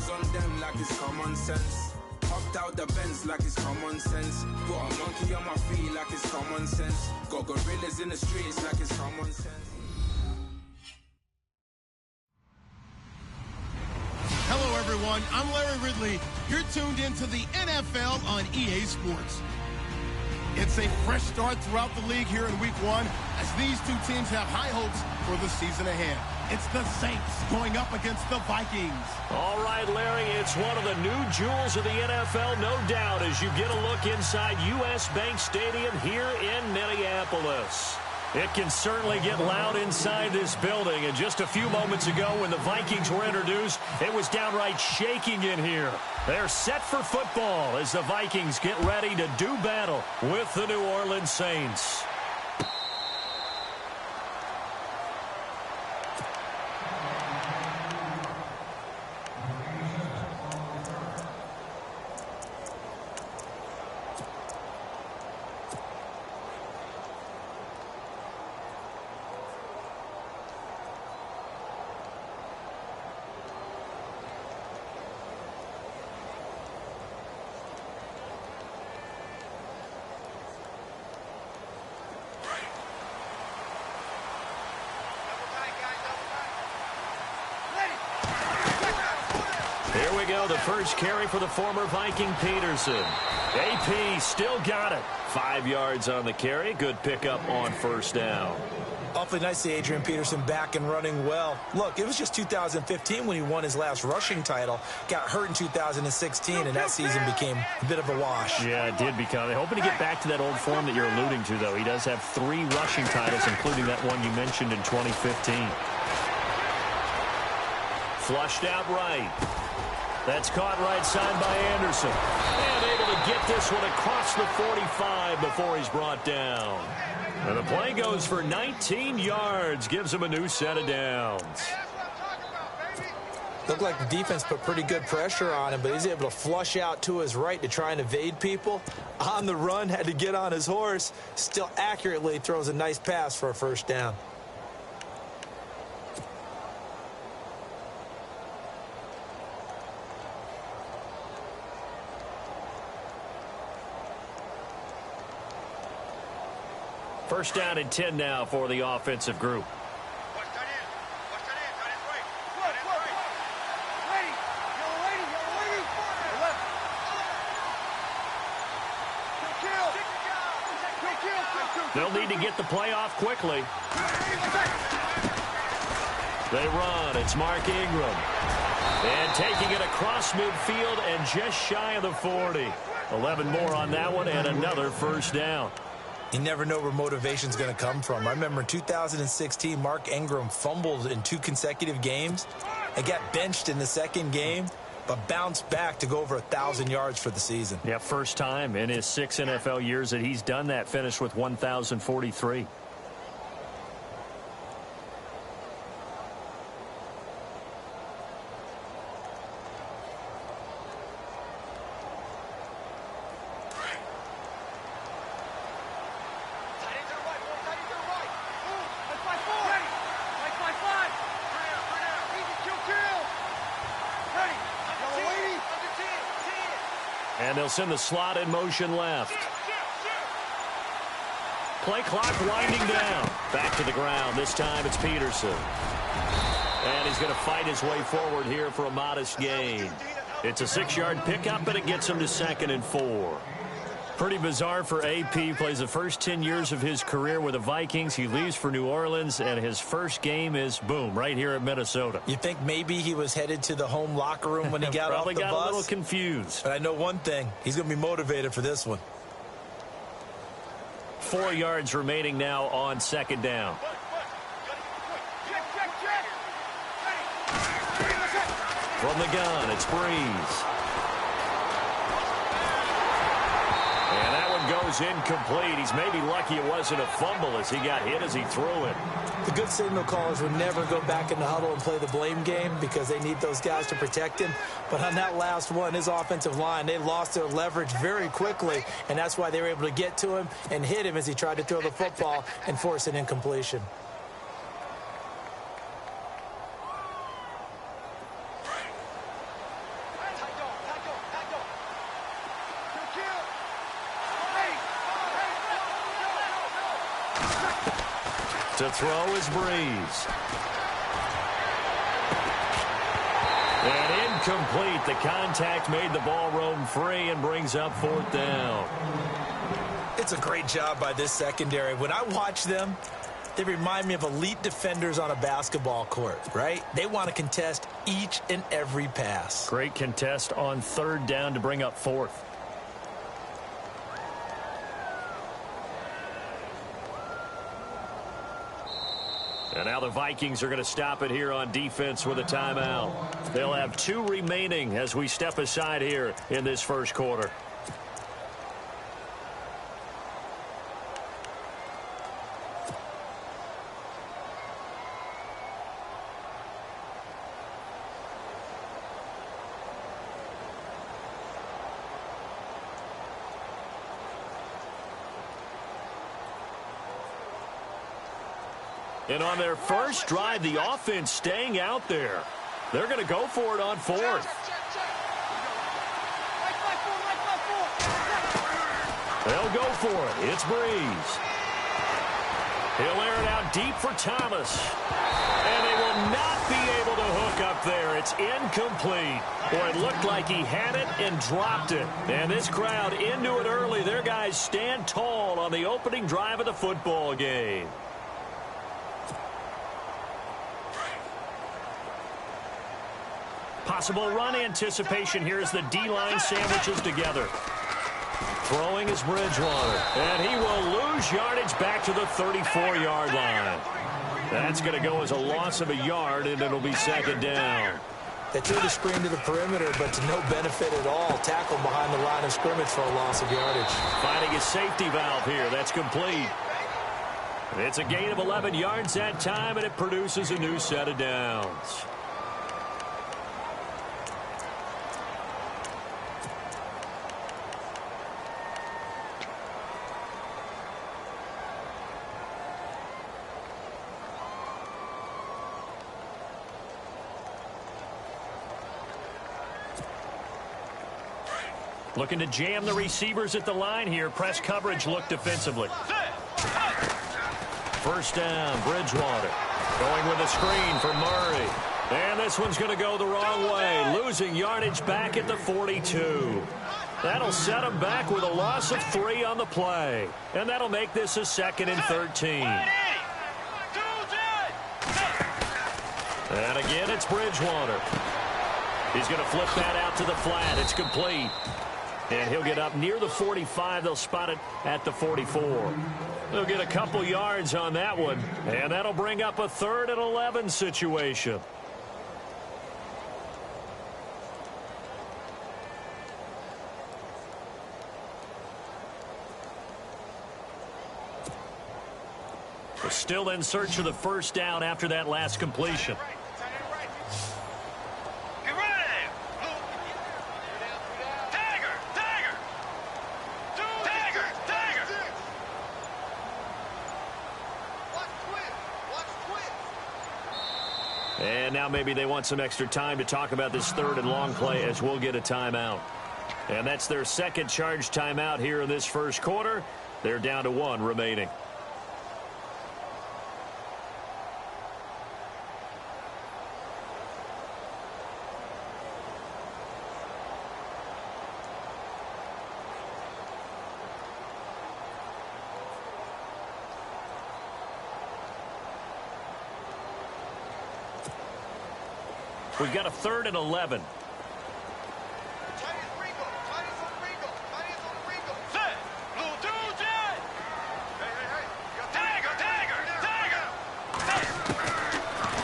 Balls on them like it's common sense. Hopped out the Benz like it's common sense. Got a monkey on my feet like it's common sense. Got gorillas in the streets like it's common sense. Hello, everyone. I'm Larry Ridley. You're tuned into the NFL on EA Sports. It's a fresh start throughout the league here in Week 1 as these two teams have high hopes for the season ahead. It's the Saints going up against the Vikings. All right, Larry, it's one of the new jewels of the NFL, no doubt, as you get a look inside U.S. Bank Stadium here in Minneapolis. It can certainly get loud inside this building, and just a few moments ago when the Vikings were introduced, it was downright shaking in here. They're set for football as the Vikings get ready to do battle with the New Orleans Saints. Here we go, the first carry for the former Viking Peterson. AP still got it. 5 yards on the carry. Good pickup on first down. Awfully nice to see Adrian Peterson back and running well. Look, it was just 2015 when he won his last rushing title. Got hurt in 2016, and that season became a bit of a wash. Yeah, it did become. They're hoping to get back to that old form that you're alluding to, though. He does have 3 rushing titles, including that one you mentioned in 2015. Flushed out right. That's caught right side by Anderson. And able to get this one across the 45 before he's brought down. And the play goes for 19 yards. Gives him a new set of downs. Looked like the defense put pretty good pressure on him, but he's able to flush out to his right to try and evade people. On the run, had to get on his horse. Still accurately throws a nice pass for a first down. First down and 10 now for the offensive group. They'll need to get the play off quickly. They run. It's Mark Ingram. And taking it across midfield and just shy of the 40. 11 more on that one and another first down. You never know where motivation's going to come from. I remember in 2016, Mark Ingram fumbled in 2 consecutive games and got benched in the second game, but bounced back to go over 1,000 yards for the season. Yeah, first time in his 6 NFL years that he's done that, finished with 1,043. And they'll send the slot in motion left. Play clock winding down. Back to the ground. This time it's Peterson. And he's going to fight his way forward here for a modest gain. It's a 6-yard pickup, but it gets him to 2nd and 4. Pretty bizarre for AP. Plays the first 10 years of his career with the Vikings. He leaves for New Orleans, and his first game is, boom, right here at Minnesota. You think maybe he was headed to the home locker room when he got off the bus? Probably got a little confused. But I know one thing. He's going to be motivated for this one. 4 yards remaining now on 2nd down. From the gun, it's Breeze. And that one goes incomplete. He's maybe lucky it wasn't a fumble as he got hit as he threw it. The good signal callers would never go back in the huddle and play the blame game because they need those guys to protect him. But on that last one, his offensive line, they lost their leverage very quickly, and that's why they were able to get to him and hit him as he tried to throw the football and force an incompletion. To throw is Breeze. And incomplete. The contact made the ball roam free and brings up 4th down. It's a great job by this secondary. When I watch them, they remind me of elite defenders on a basketball court, right? They want to contest each and every pass. Great contest on 3rd down to bring up 4th. And now the Vikings are going to stop it here on defense with a timeout. They'll have 2 remaining as we step aside here in this first quarter. And on their first drive, the offense staying out there. They're going to go for it on 4th. They'll go for it. It's Breeze. He'll air it out deep for Thomas. And they will not be able to hook up there. It's incomplete. Boy, it looked like he had it and dropped it. And this crowd into it early. Their guys stand tall on the opening drive of the football game. Possible run anticipation here as the D-line sandwiches together. Throwing is Bridgewater. And he will lose yardage back to the 34-yard line. That's going to go as a loss of a yard, and it'll be 2nd down. They threw the screen to the perimeter, but to no benefit at all. Tackled behind the line of scrimmage for a loss of yardage. Finding a safety valve here. That's complete. It's a gain of 11 yards that time, and it produces a new set of downs. Looking to jam the receivers at the line here. Press coverage look defensively. 1st down, Bridgewater. Going with a screen for Murray. And this one's going to go the wrong way. Losing yardage back at the 42. That'll set him back with a loss of 3 on the play. And that'll make this a 2nd and 13. And again, it's Bridgewater. He's going to flip that out to the flat. It's complete. And he'll get up near the 45. They'll spot it at the 44. They'll get a couple yards on that one. And that'll bring up a 3rd and 11 situation. We're still in search of the 1st down after that last completion. And now maybe they want some extra time to talk about this 3rd and long play as we'll get a timeout. And that's their 2nd charge timeout here in this first quarter. They're down to 1 remaining. We've got a 3rd and 11.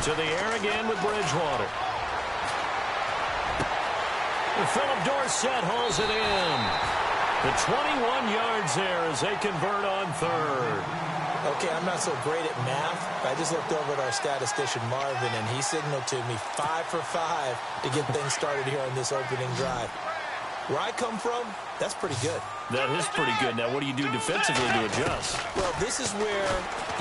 To the air again with Bridgewater. Philip Dorsett hauls it in. The 21 yards there as they convert on 3rd. Okay, I'm not so great at math. I just looked over at our statistician, Marvin, and he signaled to me 5 for 5 to get things started here on this opening drive. Where I come from, that's pretty good. That is pretty good. Now, what do you do defensively to adjust? Well, this is where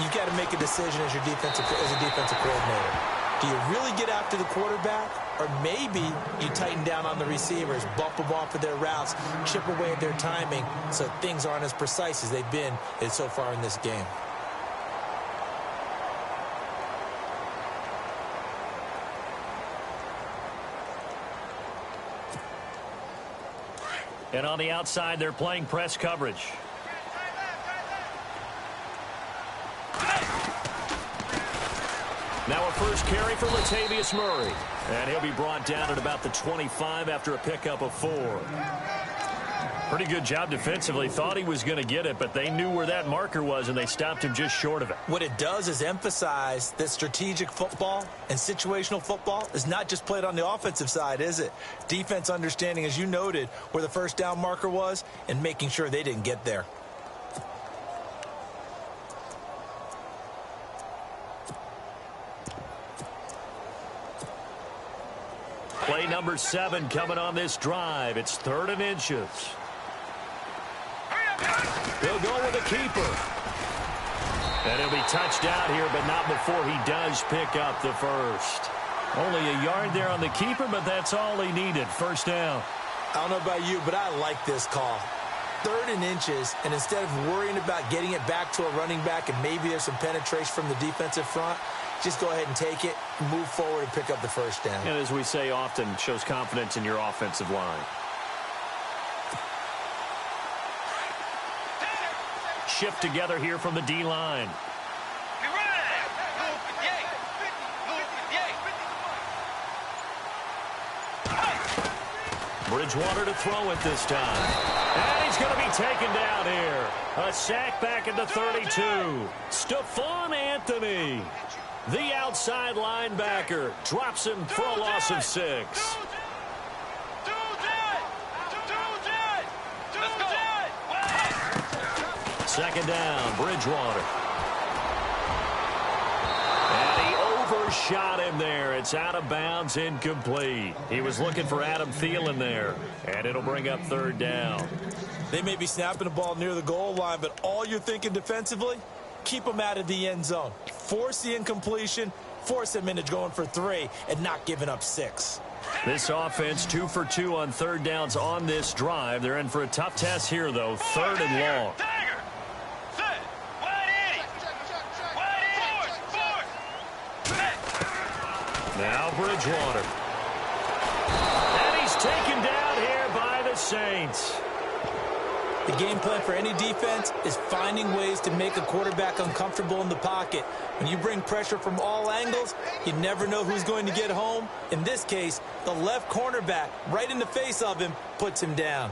you've got to make a decision as a defensive coordinator. Do you really get after the quarterback, or maybe you tighten down on the receivers, bump them off of their routes, chip away at their timing so things aren't as precise as they've been so far in this game? And on the outside, they're playing press coverage. Now a first carry for Latavius Murray. And he'll be brought down at about the 25 after a pickup of 4. Pretty good job defensively. Thought he was going to get it, but they knew where that marker was, and they stopped him just short of it. What it does is emphasize that strategic football and situational football is not just played on the offensive side, is it? Defense understanding, as you noted, where the first down marker was and making sure they didn't get there. Play number 7 coming on this drive. It's 3rd and inches. He'll go with a keeper. And he'll be touched out here, but not before he does pick up the first. Only a yard there on the keeper, but that's all he needed. First down. I don't know about you, but I like this call. 3rd and inches, and instead of worrying about getting it back to a running back and maybe there's some penetration from the defensive front, just go ahead and take it, move forward, and pick up the first down. And as we say often, shows confidence in your offensive line. Shift together here from the D-line. Bridgewater to throw it this time. And he's going to be taken down here. A sack back at the 32. Stephon Anthony, the outside linebacker, drops him for a loss of 6. Second down, Bridgewater. And he overshot him there. It's out of bounds, incomplete. He was looking for Adam Thielen there. And it'll bring up 3rd down. They may be snapping the ball near the goal line, but all you're thinking defensively, keep them out of the end zone. Force the incompletion, force them into going for 3, and not giving up 6. This offense 2 for 2 on 3rd downs on this drive. They're in for a tough test here, though. 3rd and long. Now Bridgewater. And he's taken down here by the Saints. The game plan for any defense is finding ways to make a quarterback uncomfortable in the pocket. When you bring pressure from all angles, you never know who's going to get home. In this case, the left cornerback, right in the face of him, puts him down.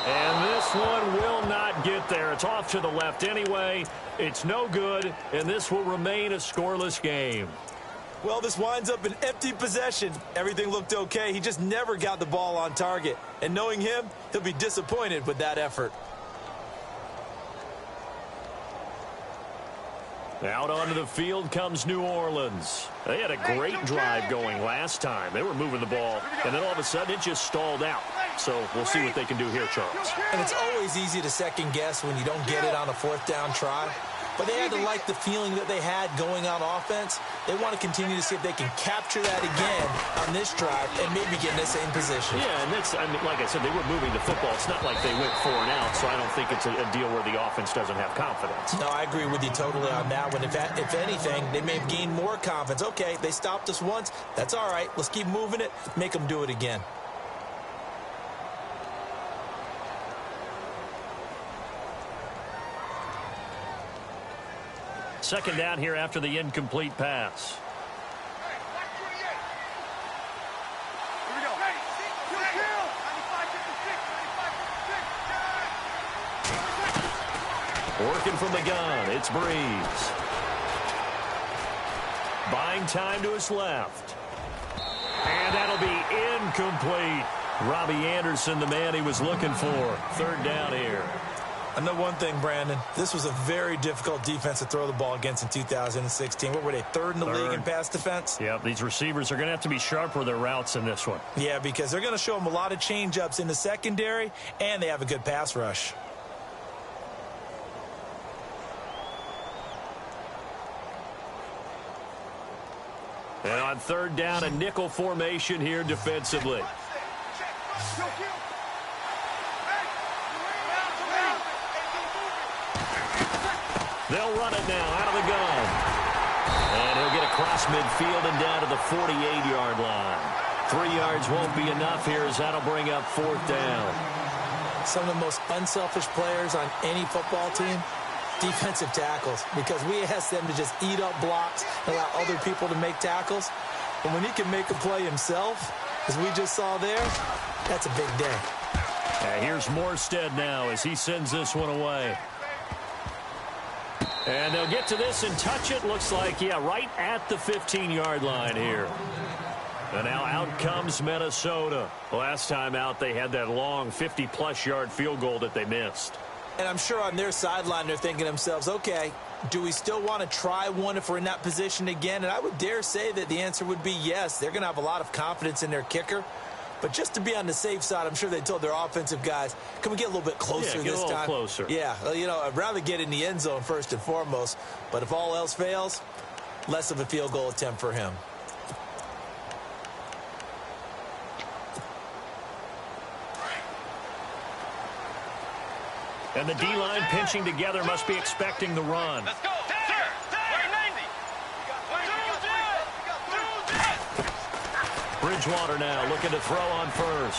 And this one will not get there. It's off to the left anyway. It's no good, and this will remain a scoreless game. Well, this winds up an empty possession. Everything looked okay. He just never got the ball on target. And knowing him, he'll be disappointed with that effort. Out onto the field comes New Orleans. They had a great drive going last time. They were moving the ball, and then all of a sudden it just stalled out. So we'll see what they can do here, Charles. And it's always easy to second guess when you don't get it on a 4th down try. But they had to like the feeling that they had going on offense. They want to continue to see if they can capture that again on this drive and maybe get in the same position. Yeah, and that's, I mean, like I said, they were moving the football. It's not like they went 4 and out, so I don't think it's a deal where the offense doesn't have confidence. No, I agree with you totally on that one. If anything, they may have gained more confidence. Okay, they stopped us once. That's all right. Let's keep moving it. Make them do it again. Second down here after the incomplete pass. Working from the gun, it's Breeze. Buying time to his left. And that'll be incomplete. Robbie Anderson, the man he was looking for. 3rd down here. I know one thing, Brandon. This was a very difficult defense to throw the ball against in 2016. What were they, 3rd in the league in pass defense? Yeah, these receivers are going to have to be sharp with their routes in this one. Yeah, because they're going to show them a lot of change-ups in the secondary, and they have a good pass rush. And on 3rd down, a nickel formation here defensively. They'll run it now out of the gun. And he'll get across across midfield and down to the 48-yard line. 3 yards won't be enough here as that'll bring up 4th down. Some of the most unselfish players on any football team, defensive tackles, because we ask them to just eat up blocks and allow other people to make tackles. But when he can make a play himself, as we just saw there, that's a big day. Here's Morstead now as he sends this one away. And they'll get to this and touch it. Looks like, right at the 15-yard line here. And now out comes Minnesota. Last time out, they had that long 50-plus yard field goal that they missed. And I'm sure on their sideline, they're thinking to themselves, okay, do we still want to try one if we're in that position again? And I would dare say that the answer would be yes. They're going to have a lot of confidence in their kicker. But just to be on the safe side, I'm sure they told their offensive guys, can we get a little bit closer this time? Get a little closer. Yeah, I'd rather get in the end zone first and foremost. But if all else fails, less of a field goal attempt for him. And the D-line pinching together must be expecting the run. Let's go. Sir, we're 90. Bridgewater now looking to throw on first.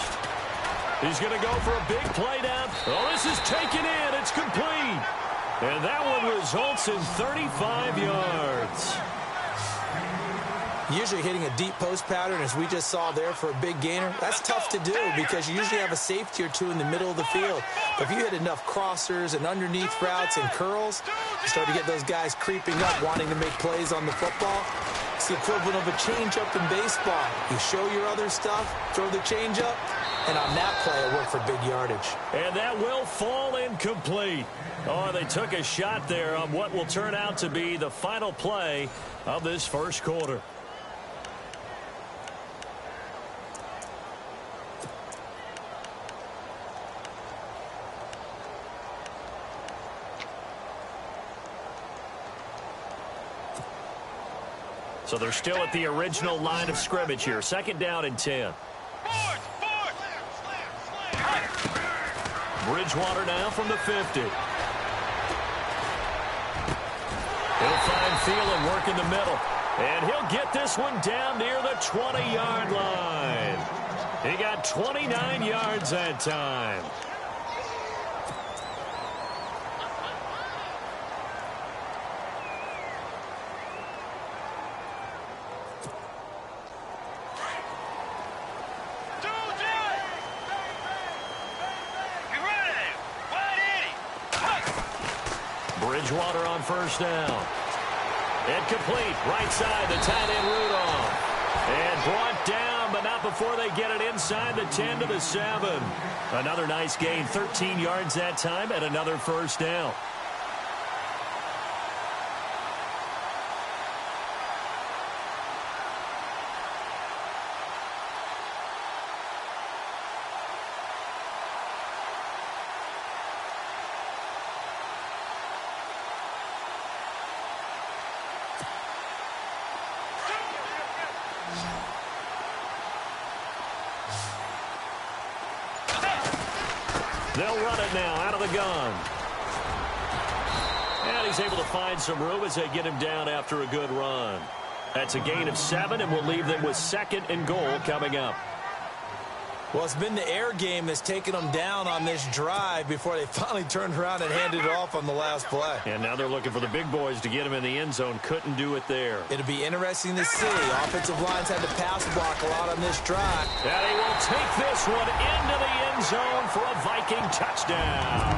He's going to go for a big play down. Oh, this is taken in. It's complete. And that one results in 35 yards. Usually hitting a deep post pattern, as we just saw there, for a big gainer, that's tough to do because you usually have a safety or two in the middle of the field. But if you hit enough crossers and underneath routes and curls, you start to get those guys creeping up, wanting to make plays on the football. It's the equivalent of a changeup in baseball. You show your other stuff, throw the changeup, and on that play, it worked for big yardage. And that will fall incomplete. Oh, they took a shot there on what will turn out to be the final play of this first quarter. So they're still at the original line of scrimmage here. 2nd down and 10. Bridgewater now from the 50. He'll find Thielen work in the middle. And he'll get this one down near the 20-yard line. He got 29 yards that time. Bridgewater on first down. Incomplete. Right side, the tight end Rudolph. And brought down, but not before they get it inside the 10 to the 7. Another nice gain, 13 yards that time, and another first down. They'll run it now out of the gun. And he's able to find some room as they get him down after a good run. That's a gain of 7, and we'll leave them with 2nd and goal coming up. Well, it's been the air game that's taken them down on this drive before they finally turned around and handed it off on the last play. And now they're looking for the big boys to get him in the end zone. Couldn't do it there. It'll be interesting to see. Offensive lines had to pass block a lot on this drive. And he will take this one into the end zone for a Viking touchdown.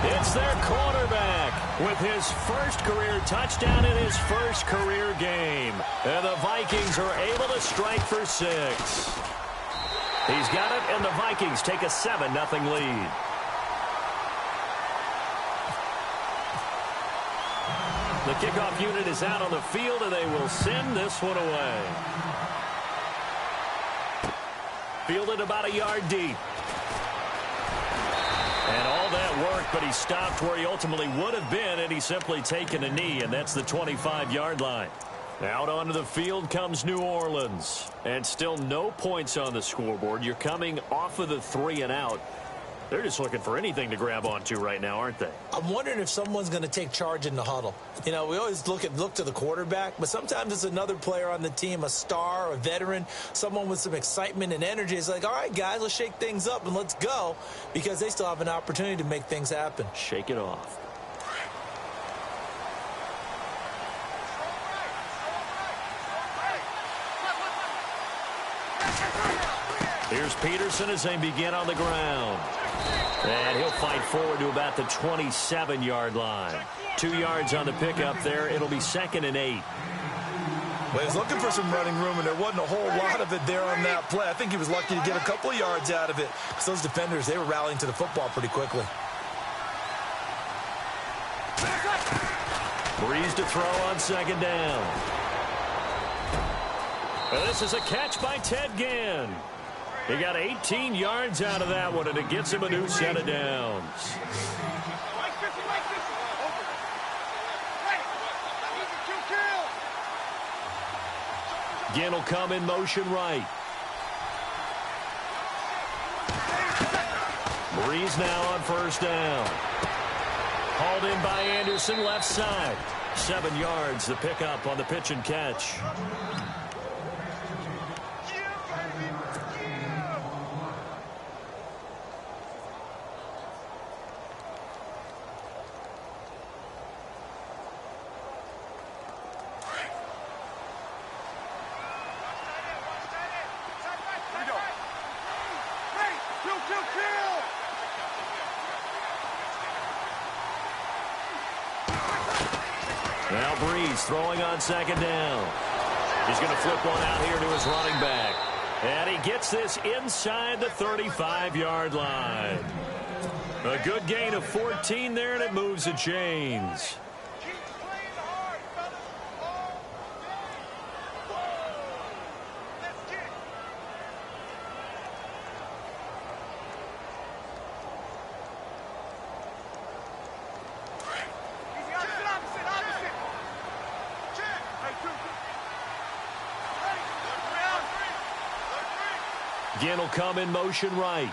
It's their quarterback with his first career touchdown in his first career game. And the Vikings are able to strike for 6. He's got it, and the Vikings take a 7-0 lead. The kickoff unit is out on the field, and they will send this one away. Fielded about a yard deep. And all that work, but he stopped where he ultimately would have been, and he's simply taken a knee, and that's the 25-yard line. Out onto the field comes New Orleans. And still no points on the scoreboard. You're coming off of the 3 and out. They're just looking for anything to grab onto right now, aren't they? I'm wondering if someone's going to take charge in the huddle. You know, we always look to the quarterback, but sometimes it's another player on the team, a star, a veteran, someone with some excitement and energy. It's like, all right, guys, let's shake things up and let's go, because they still have an opportunity to make things happen. Shake it off. Here's Peterson as they begin on the ground. And he'll fight forward to about the 27-yard line. 2 yards on the pickup there. It'll be 2nd and 8. Well, he was looking for some running room, and there wasn't a whole lot of it there on that play. I think he was lucky to get a couple of yards out of it, because those defenders, they were rallying to the football pretty quickly. Breeze to throw on 2nd down. Well, this is a catch by Ted Ginn. He got 18 yards out of that one, and it gets him a new set of downs. Ginn will come in motion right. Breeze now on 1st down. Hauled in by Anderson, left side. 7 yards, the pickup on the pitch and catch. Now Breeze throwing on 2nd down. He's going to flip one out here to his running back. And he gets this inside the 35-yard line. A good gain of 14 there, and it moves the chains. Ginn will come in motion right.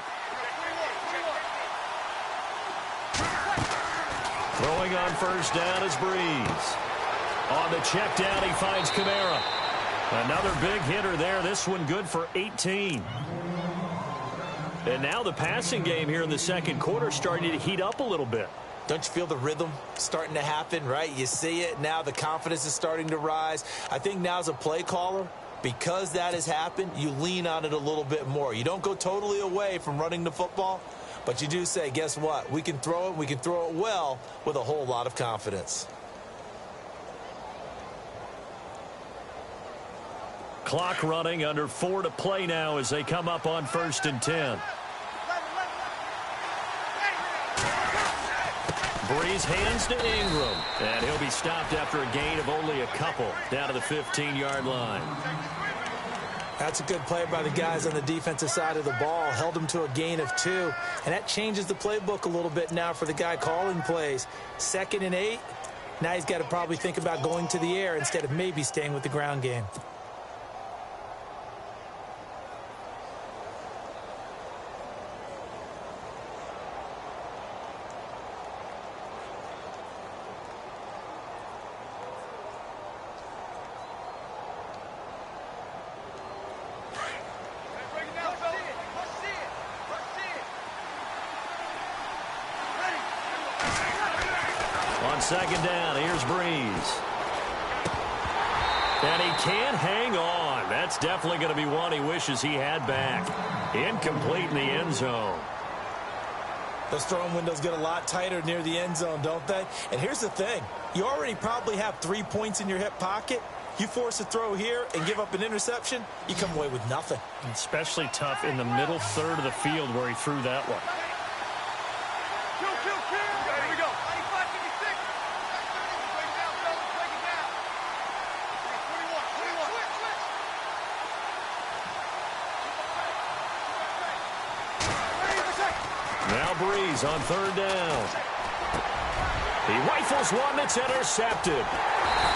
Throwing on 1st down is Breeze. On the check down, he finds Kamara. Another big hitter there. This one good for 18. And now the passing game here in the 2nd quarter starting to heat up a little bit. Don't you feel the rhythm starting to happen, right? You see it now. The confidence is starting to rise. I think now as a play caller, because that has happened, you lean on it a little bit more. You don't go totally away from running the football, but you do say, guess what? We can throw it. We can throw it well with a whole lot of confidence. Clock running, under 4 to play now as they come up on 1st and 10. Breeze hands to Ingram, and he'll be stopped after a gain of only a couple down to the 15-yard line. That's a good play by the guys on the defensive side of the ball. Held him to a gain of 2, and that changes the playbook a little bit now for the guy calling plays. 2nd and 8. Now he's got to probably think about going to the air instead of maybe staying with the ground game. On 2nd down, here's Breeze. And he can't hang on. That's definitely going to be one he wishes he had back. Incomplete in the end zone. Those throwing windows get a lot tighter near the end zone, don't they? And here's the thing. You already probably have 3 points in your hip pocket. You force a throw here and give up an interception, you come away with nothing. Especially tough in the middle third of the field where he threw that one. Now Breeze on 3rd down. He rifles one that's intercepted.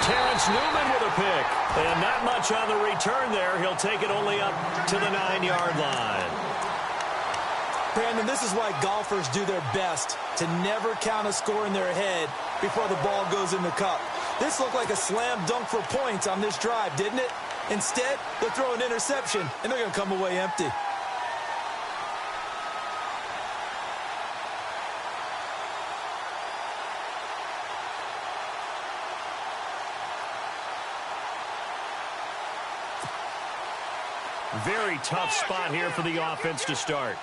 Terrence Newman with a pick. And not much on the return there. He'll take it only up to the 9-yard line. Brandon, this is why golfers do their best to never count a score in their head before the ball goes in the cup. This looked like a slam dunk for points on this drive, didn't it? Instead, they'll throw an interception, and they're going to come away empty. Very tough spot here for the offense to start.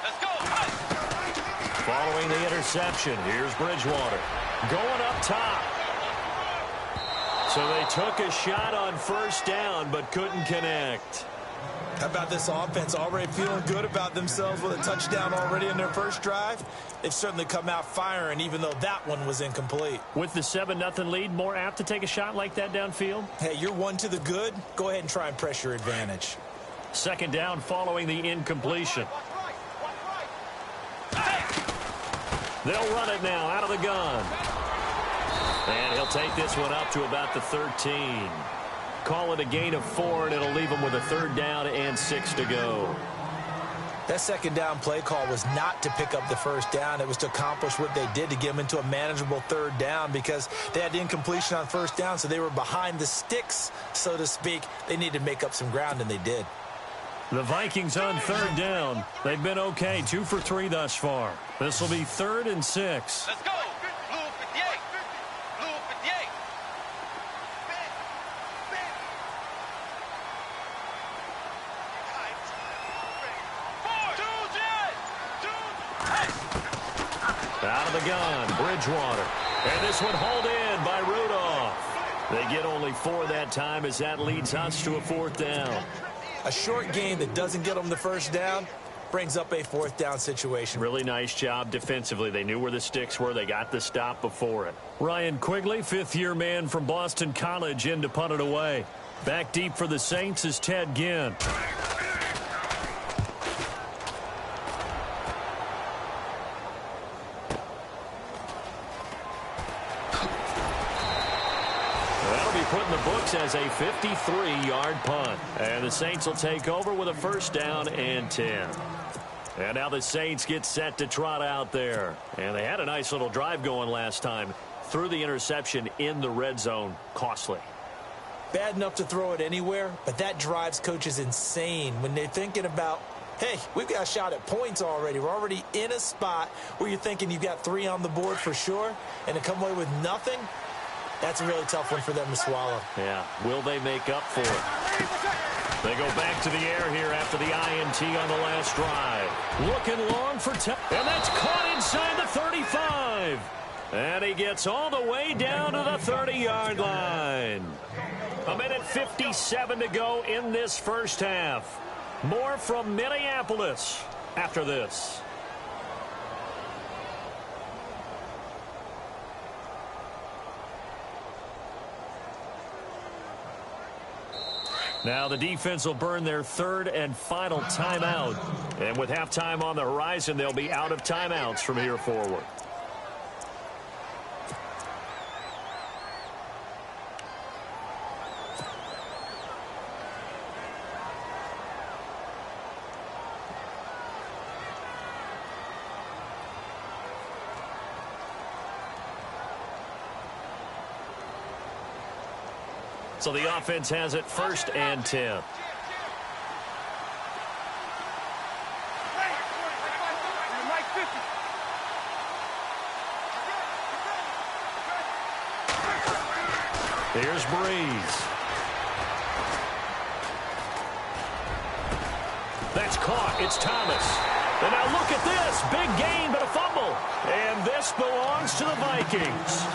Let's go. Following the interception, here's Bridgewater. Going up top. So they took a shot on first down, but couldn't connect. How about this offense already feeling good about themselves with a touchdown already in their first drive? They've certainly come out firing, even though that one was incomplete. With the 7-0 lead, more apt to take a shot like that downfield? Hey, you're one to the good. Go ahead and try and press your advantage. Second down following the incompletion. They'll run it now out of the gun. And he'll take this one up to about the 13. Call it a gain of 4, and it'll leave them with a third down and 6 to go. That second down play call was not to pick up the first down. It was to accomplish what they did to get them into a manageable third down because they had the incompletion on first down, so they were behind the sticks, so to speak. They needed to make up some ground, and they did. The Vikings on third down. They've been okay, 2 for 3 thus far. This will be 3rd and 6. Let's go. Blue 58. Blue 58. Out of the gun, Bridgewater. And this one hauled in by Rudolph. They get only 4 that time as that leads us to a 4th down. A short game that doesn't get them the first down brings up a 4th down situation. Really nice job defensively. They knew where the sticks were. They got the stop before it. Ryan Quigley, 5th-year man from Boston College, in to punt it away. Back deep for the Saints is Ted Ginn. Put in the books as a 53-yard punt. And the Saints will take over with a 1st down and 10. And now the Saints get set to trot out there. And they had a nice little drive going last time. Threw the interception in the red zone. Costly. Bad enough to throw it anywhere, but that drives coaches insane when they're thinking about, hey, we've got a shot at points already. We're already in a spot where you're thinking you've got 3 on the board for sure, and to come away with nothing, that's a really tough one for them to swallow. Yeah. Will they make up for it? They go back to the air here after the INT on the last drive. Looking long for and that's caught inside the 35. And he gets all the way down to the 30-yard line. 1:57 to go in this first half. More from Minneapolis after this. Now the defense will burn their 3rd and final timeout. And with halftime on the horizon, they'll be out of timeouts from here forward. So the offense has it 1st and 10. Here's Breeze. That's caught. It's Thomas. And now look at this. Big gain, but a fumble. And this belongs to the Vikings.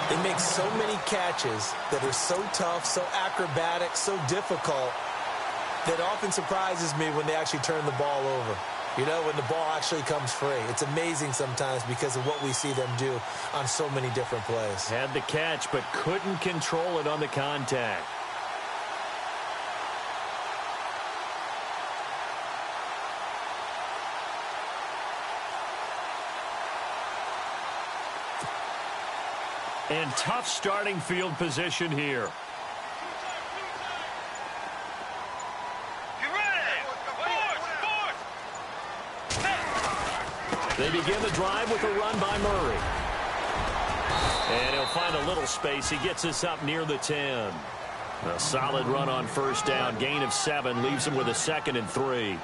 They make so many catches that are so tough, so acrobatic, so difficult that often surprises me when they actually turn the ball over. You know, when the ball actually comes free. It's amazing sometimes because of what we see them do on so many different plays. Had the catch, but couldn't control it on the contact. And tough starting field position here. You ready? They begin the drive with a run by Murray. And he'll find a little space. He gets us up near the 10. A solid run on first down. Gain of 7 leaves him with a 2nd and 3.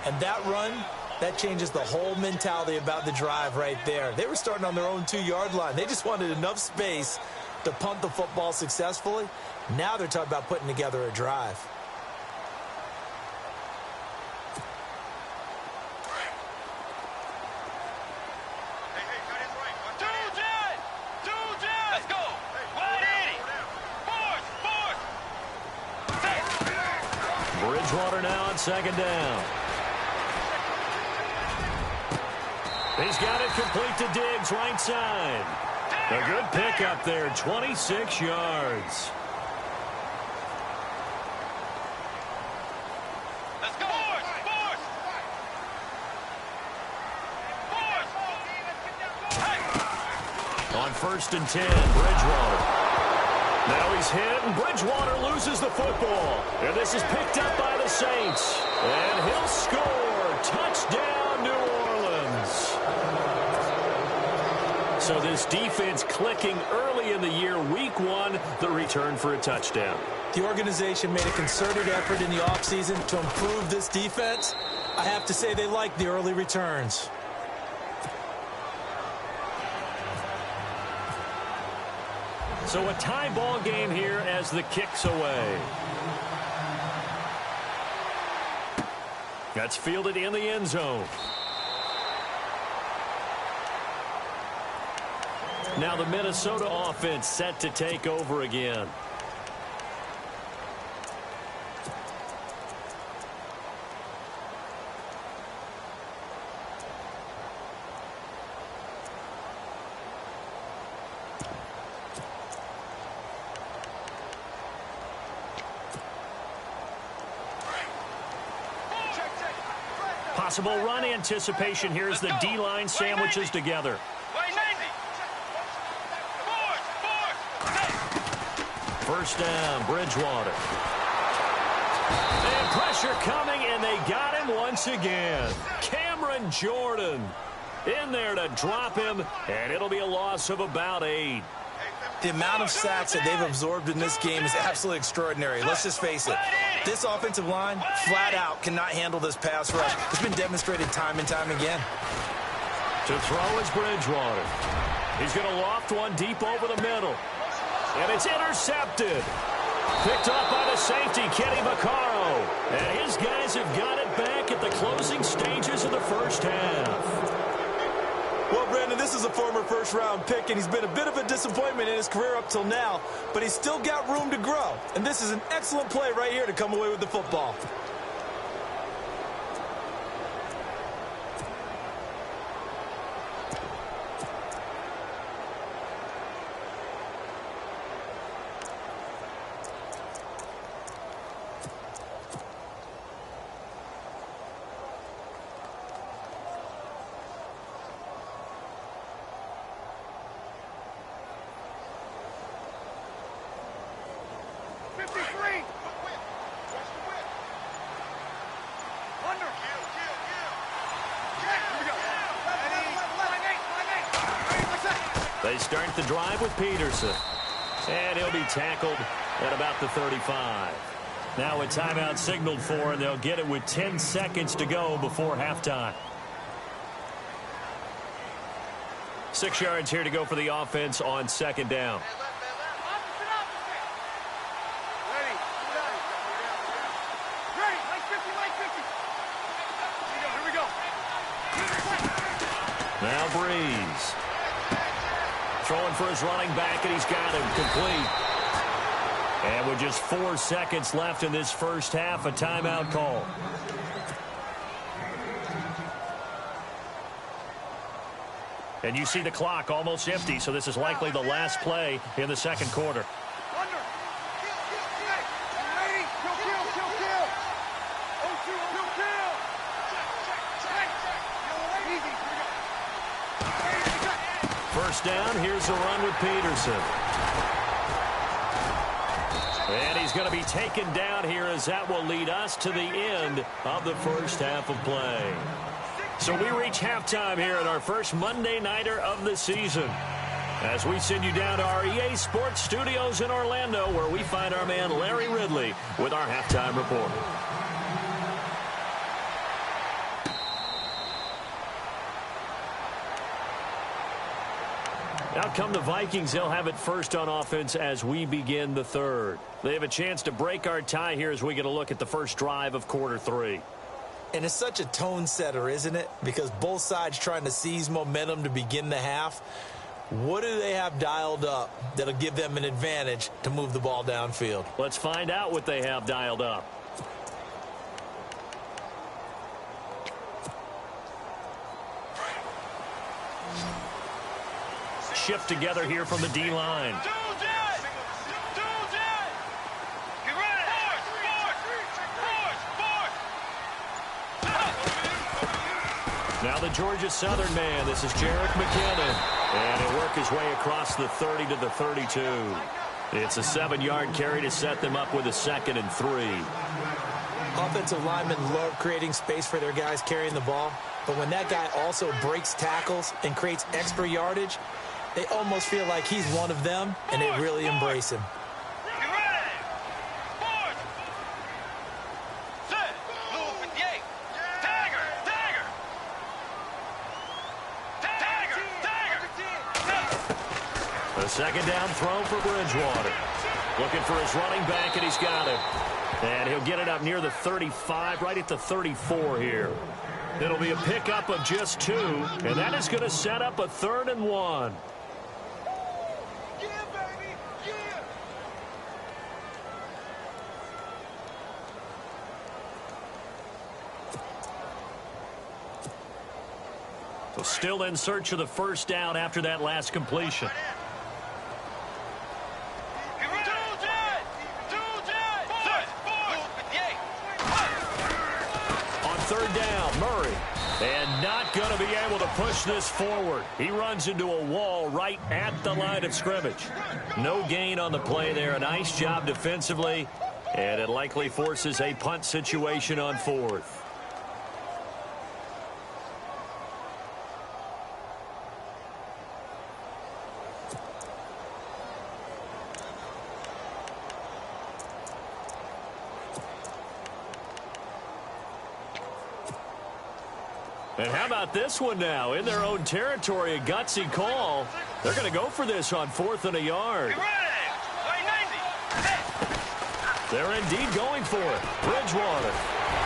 And that run, that changes the whole mentality about the drive right there. They were starting on their own 2-yard line. They just wanted enough space to punt the football successfully. Now they're talking about putting together a drive. Let's go. 180. Fourth. Bridgewater now on 2nd down. He's got it complete to Diggs, right side. A good pickup there, 26 yards. Let's go. Fourth. On 1st and 10, Bridgewater. Now he's hit, and Bridgewater loses the football. And this is picked up by the Saints. And he'll score. Touchdown, New Orleans. So this defense clicking early in the year, week 1, the return for a touchdown. The organization made a concerted effort in the offseason to improve this defense. I have to say they like the early returns. So a tie ball game here as the kick's away. That's fielded in the end zone. Now the Minnesota offense set to take over again. Possible run anticipation here as the D-line sandwiches together. First down, Bridgewater. And pressure coming, and they got him once again. Cameron Jordan in there to drop him, and it'll be a loss of about 8. The amount of sacks that they've absorbed in this game is absolutely extraordinary. Let's just face it. This offensive line, flat out, cannot handle this pass rush. It's been demonstrated time and time again. To throw is Bridgewater. He's going to loft one deep over the middle. And it's intercepted. Picked up by the safety, Kenny Vaccaro. And his guys have got it back at the closing stages of the first half. Well, Brandon, this is a former first-round pick, and he's been a bit of a disappointment in his career up till now, but he's still got room to grow. And this is an excellent play right here to come away with the football. They start the drive with Peterson. And he'll be tackled at about the 35. Now a timeout signaled for, and they'll get it with 10 seconds to go before halftime. 6 yards here to go for the offense on 2nd down. Now Breeze. Throwing for his running back, and he's got him complete. And with just 4 seconds left in this first half, a timeout call. And you see the clock almost empty, so this is likely the last play in the second quarter. First down, here's a run with Peterson. And he's going to be taken down here as that will lead us to the end of the first half of play. So we reach halftime here at our first Monday Nighter of the season, as we send you down to our EA Sports Studios in Orlando, where we find our man Larry Ridley with our halftime report. Out come the Vikings. They'll have it first on offense as we begin the third. They have a chance to break our tie here as we get a look at the first drive of quarter three. And it's such a tone setter, isn't it? Because both sides trying to seize momentum to begin the half. What do they have dialed up that'll give them an advantage to move the ball downfield? Let's find out what they have dialed up. Shift together here from the D-line. Now the Georgia Southern man. This is Jerick McKinnon. And he'll work his way across the 30 to the 32. It's a 7-yard carry to set them up with a 2nd and 3. Offensive linemen love creating space for their guys carrying the ball. But when that guy also breaks tackles and creates extra yardage, they almost feel like he's one of them, and they really embrace him. A second down throw for Bridgewater. Looking for his running back, and he's got it. And he'll get it up near the 35, right at the 34 here. It'll be a pickup of just 2, and that is going to set up a 3rd and 1. So still in search of the first down after that last completion. On 3rd down, Murray. And not going to be able to push this forward. He runs into a wall right at the line of scrimmage. No gain on the play there. A nice job defensively. And it likely forces a punt situation on 4th. And how about this one now? In their own territory, a gutsy call. They're going to go for this on 4th and a yard. They're indeed going for it. Bridgewater.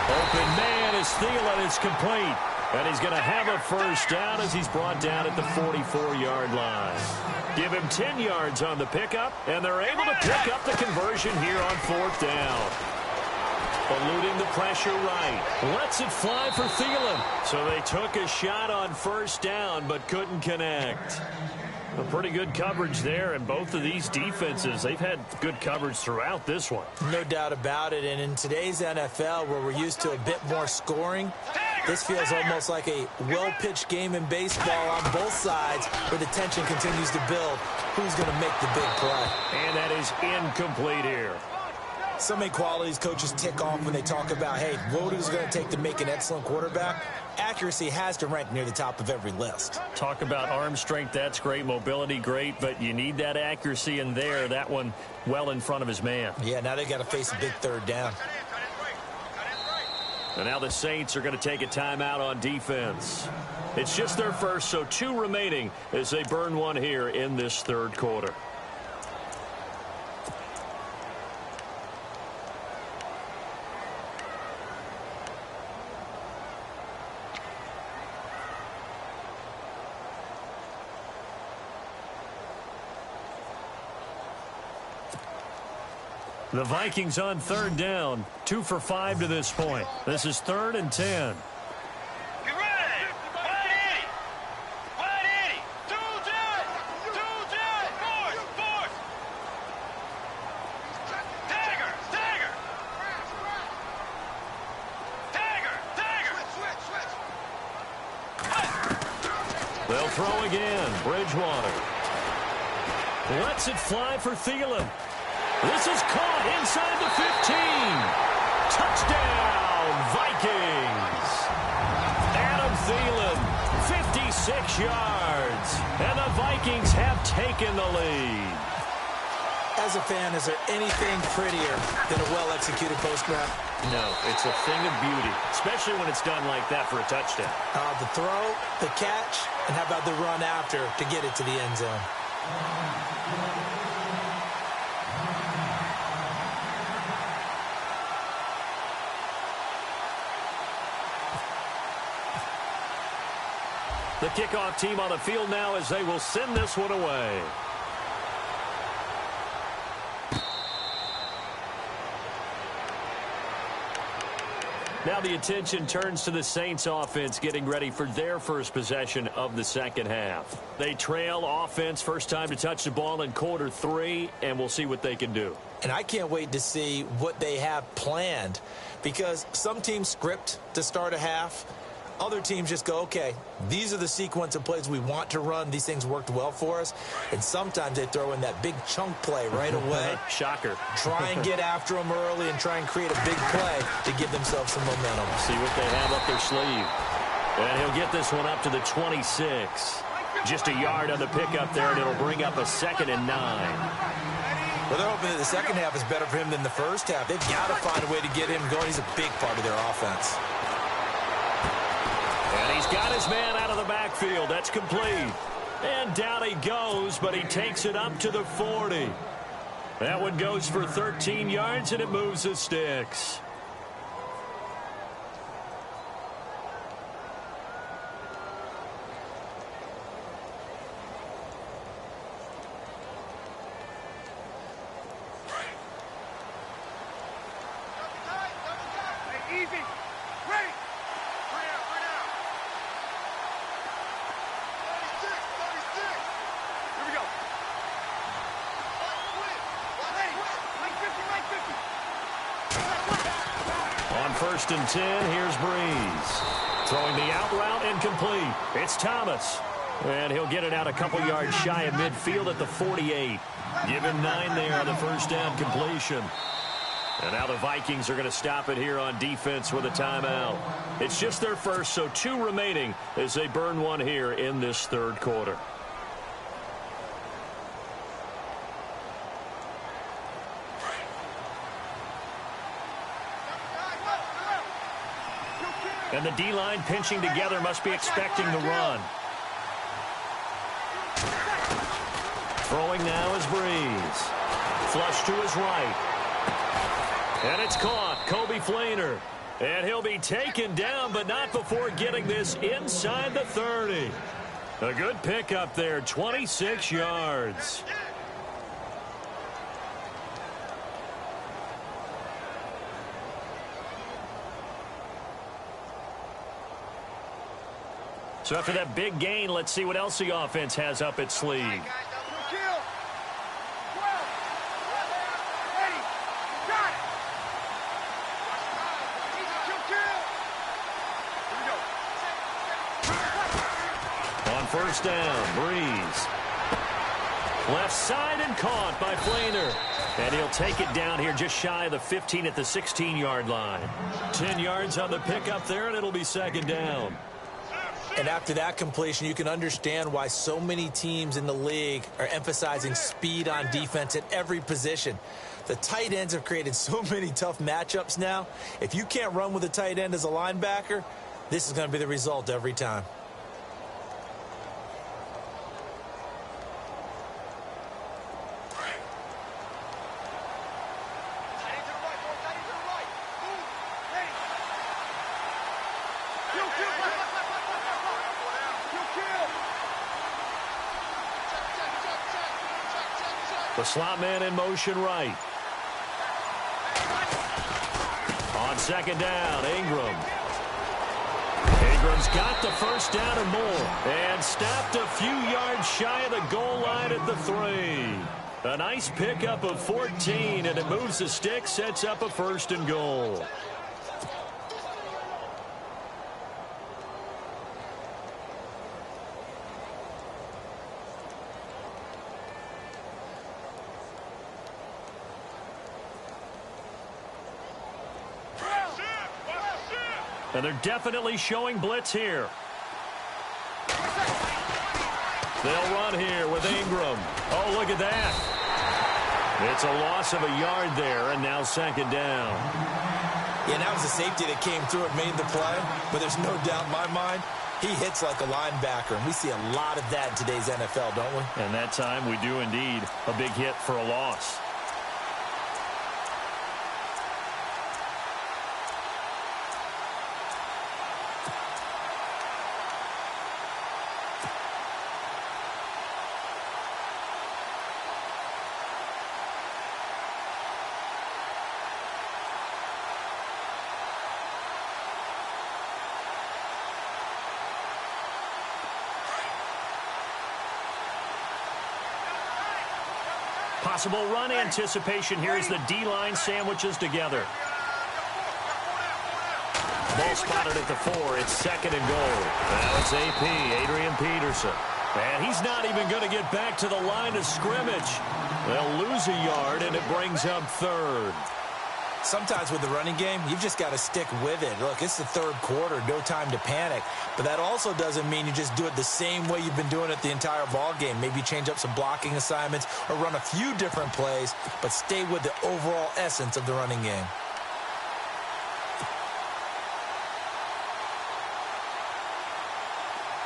Open man is Thielen. It's complete. And he's going to have a first down as he's brought down at the 44-yard line. Give him 10 yards on the pickup, and they're able to pick up the conversion here on 4th down. Eluding the pressure right. Lets it fly for Thielen. So they took a shot on first down but couldn't connect. A pretty good coverage there, and both of these defenses, they've had good coverage throughout this one. No doubt about it, and in today's NFL where we're used to a bit more scoring, this feels almost like a well-pitched game in baseball on both sides where the tension continues to build. Who's going to make the big play? And that is incomplete here. So many qualities coaches tick off when they talk about, hey, what is it going to take to make an excellent quarterback? Accuracy has to rank near the top of every list. Talk about arm strength, that's great. Mobility, great, but you need that accuracy in there. That one well in front of his man. Yeah, now they got to face a big 3rd down. And now the Saints are going to take a timeout on defense. It's just their first, so 2 remaining as they burn one here in this 3rd quarter. The Vikings on 3rd down, 2 for 5 to this point. This is 3rd and 10. They'll throw again. Bridgewater lets it fly for Thielen. This is caught inside the 15. Touchdown, Vikings. Adam Thielen, 56 yards. And the Vikings have taken the lead. As a fan, is there anything prettier than a well-executed post grab? No, it's a thing of beauty, especially when it's done like that for a touchdown. The throw, the catch, and how about the run after to get it to the end zone? The kickoff team on the field now as they will send this one away. Now the attention turns to the Saints offense getting ready for their first possession of the second half. They trail offense first time to touch the ball in quarter 3, and we'll see what they can do. And I can't wait to see what they have planned, because some teams script to start a half. Other teams just go, okay, these are the sequence of plays we want to run. These things worked well for us. And sometimes they throw in that big chunk play right away. Shocker. Try and get after them early and try and create a big play to give themselves some momentum. See what they have up their sleeve. And he'll get this one up to the 26. Just a yard on the pickup there, and it'll bring up a 2nd and 9. Well, they're hoping that the second half is better for him than the first half. They've got to find a way to get him going. He's a big part of their offense. And he's got his man out of the backfield. That's complete. And down he goes, but he takes it up to the 40. That one goes for 13 yards, and it moves the sticks. Easy. Ready. Bring out. 36. Here we go. Ready. On 1st and 10, here's Breeze. Throwing the out route incomplete. It's Thomas. And he'll get it out a couple yards shy of midfield at the 48. Give him 9 there on the first down completion. And now the Vikings are going to stop it here on defense with a timeout. It's just their first, so 2 remaining as they burn one here in this third quarter. And the D-line pinching together must be expecting the run. Throwing now is Breeze. Flush to his right. And it's caught. Kobe Flainer. And he'll be taken down, but not before getting this inside the 30. A good pickup there, 26 yards. So after that big gain, let's see what else the offense has up its sleeve. On first down, Breeze. Left side and caught by Flainer. And he'll take it down here just shy of the 15 at the 16-yard line. 10 yards on the pickup there, and it'll be 2nd down. And after that completion, you can understand why so many teams in the league are emphasizing speed on defense at every position. The tight ends have created so many tough matchups now. If you can't run with a tight end as a linebacker, this is going to be the result every time. The slot man in motion right. On 2nd down, Ingram. Ingram's got the first down and more. And stopped a few yards shy of the goal line at the 3. A nice pickup of 14, and it moves the stick, sets up a 1st and goal. And they're definitely showing blitz here. They'll run here with Ingram. Oh, look at that. It's a loss of a yard there, and now second down. Yeah, that was a safety that came through and made the play, but there's no doubt in my mind he hits like a linebacker, and we see a lot of that in today's NFL, don't we? And that time we do indeed. A big hit for a loss. Possible run anticipation here as the D-line sandwiches together. Ball spotted at the 4. It's second and goal. Now it's AP, Adrian Peterson. And he's not even going to get back to the line of scrimmage. They'll lose a yard, and it brings up third. Sometimes with the running game, you've just got to stick with it. Look, it's the third quarter, no time to panic. But that also doesn't mean you just do it the same way you've been doing it the entire ball game. Maybe change up some blocking assignments or run a few different plays, but stay with the overall essence of the running game.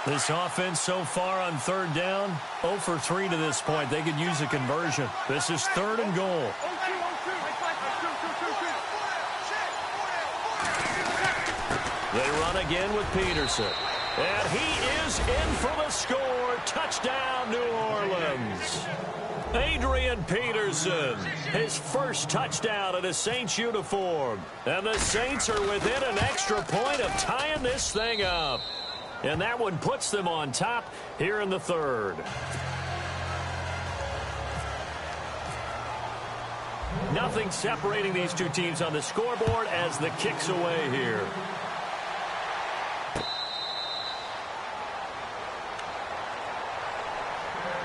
This offense so far on third down, 0 for 3 to this point. They could use a conversion. This is third and goal. They run again with Peterson. And he is in for the score. Touchdown, New Orleans. Adrian Peterson, his first touchdown in a Saints uniform. And the Saints are within an extra point of tying this thing up. And that one puts them on top here in the third. Nothing separating these two teams on the scoreboard as the kick's away here.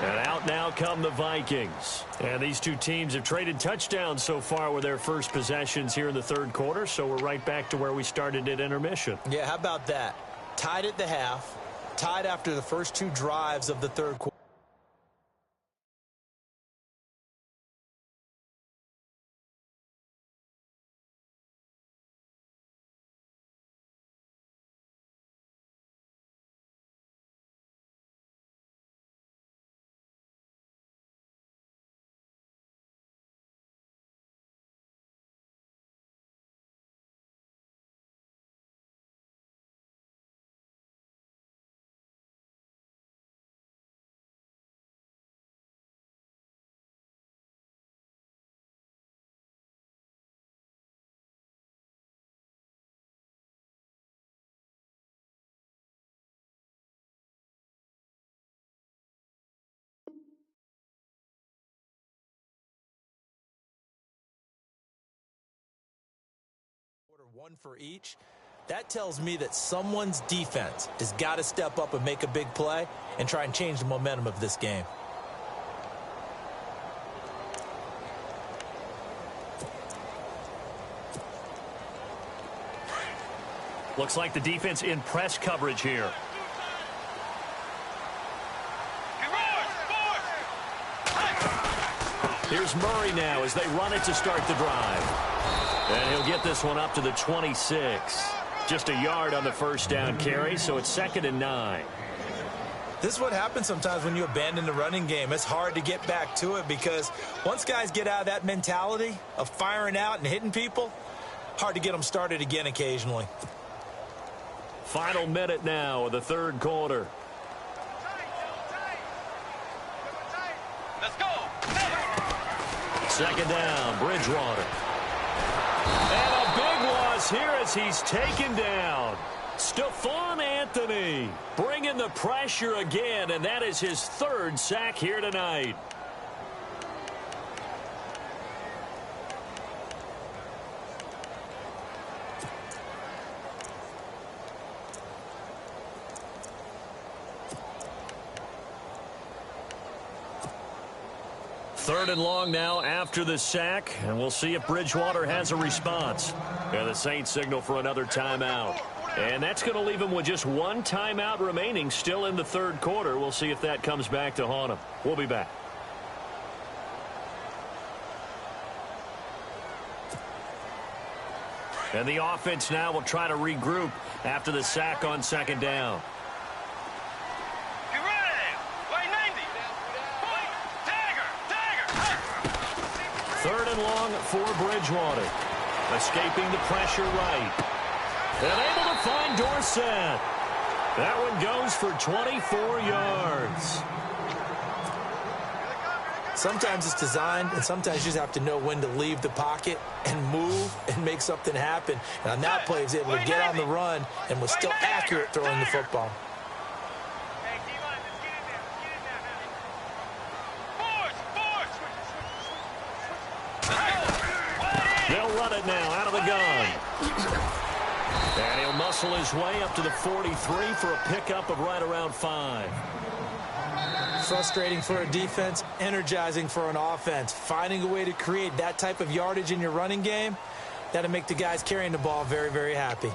And out now come the Vikings. And these two teams have traded touchdowns so far with their first possessions here in the third quarter, so we're right back to where we started at intermission. Yeah, how about that? Tied at the half, tied after the first two drives of the third quarter. One for each. That tells me that someone's defense has got to step up and make a big play and try and change the momentum of this game. Looks like the defense in press coverage here. Here's Murray now as they run it to start the drive. And he'll get this one up to the 26. Just a yard on the first down carry, so it's 2nd and 9. This is what happens sometimes when you abandon the running game. It's hard to get back to it because once guys get out of that mentality of firing out and hitting people, hard to get them started again occasionally. Final minute now of the third quarter. Let's go. Second down, Bridgewater. And a big loss here as he's taken down. Stephon Anthony bringing the pressure again, and that is his third sack here tonight. Third and long now after the sack, and we'll see if Bridgewater has a response. And the Saints signal for another timeout. And that's going to leave him with just one timeout remaining still in the third quarter. We'll see if that comes back to haunt him. We'll be back. And the offense now will try to regroup after the sack on second down. Third and long for Bridgewater. Escaping the pressure right. And able to find Dorsett. That one goes for 24 yards. Sometimes it's designed, and sometimes you just have to know when to leave the pocket and move and make something happen. And on that play, he was able to get on the run and was still accurate throwing the football. They'll run it now out of the gun. And he'll muscle his way up to the 43 for a pickup of right around 5. Frustrating for a defense, energizing for an offense. Finding a way to create that type of yardage in your running game, that'll make the guys carrying the ball very, very happy.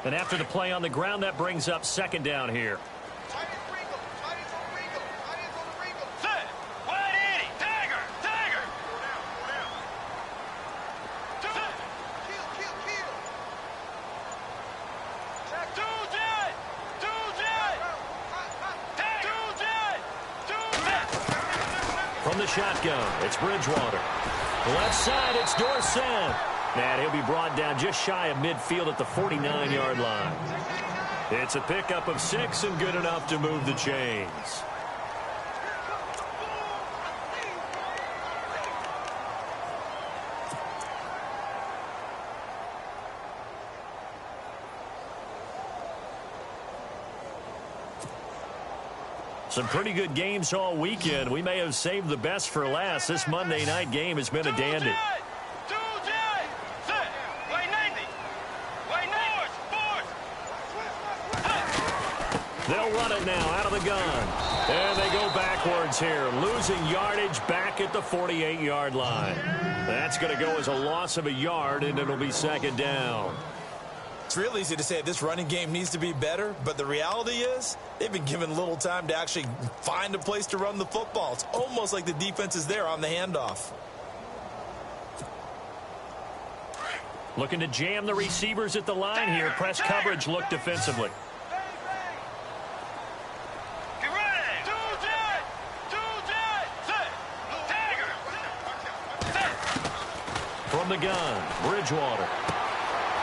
And after the play on the ground, that brings up second down here. From the shotgun, it's Bridgewater. Left side, it's Dorsett. And he'll be brought down just shy of midfield at the 49-yard line. It's a pickup of 6 and good enough to move the chains. Some pretty good games all weekend. We may have saved the best for last. This Monday night game has been a dandy. They'll run it now out of the gun. And they go backwards here, losing yardage back at the 48-yard line. That's going to go as a loss of a yard, and it'll be second down. It's real easy to say this running game needs to be better, but the reality is they've been given little time to actually find a place to run the football. It's almost like the defense is there on the handoff. Looking to jam the receivers at the line here. Press coverage look defensively. From the gun, Bridgewater.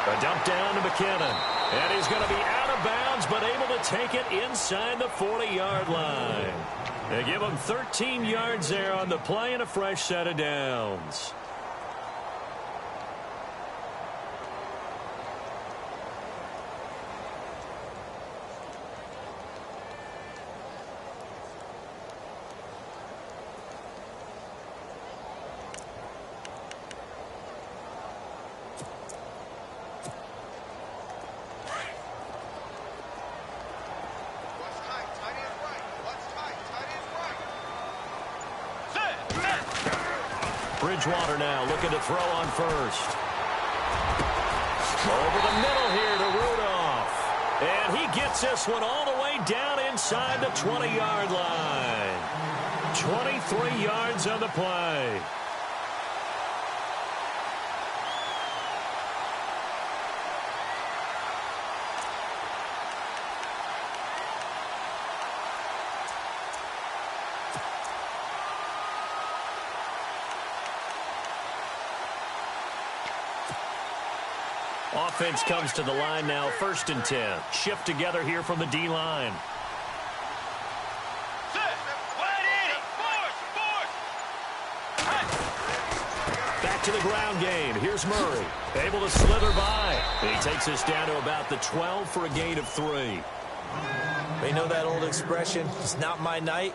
A dump down to McKinnon. And he's going to be out of bounds, but able to take it inside the 40-yard line. They give him 13 yards there on the play and a fresh set of downs. Bridgewater now looking to throw on first. Over the middle here to Rudolph. And he gets this one all the way down inside the 20-yard line. 23 yards on the play. Offense comes to the line now, 1st and 10. Shift together here from the D-line. Back to the ground game. Here's Murray. Able to slither by. He takes us down to about the 12 for a gain of 3. You know that old expression, it's not my night.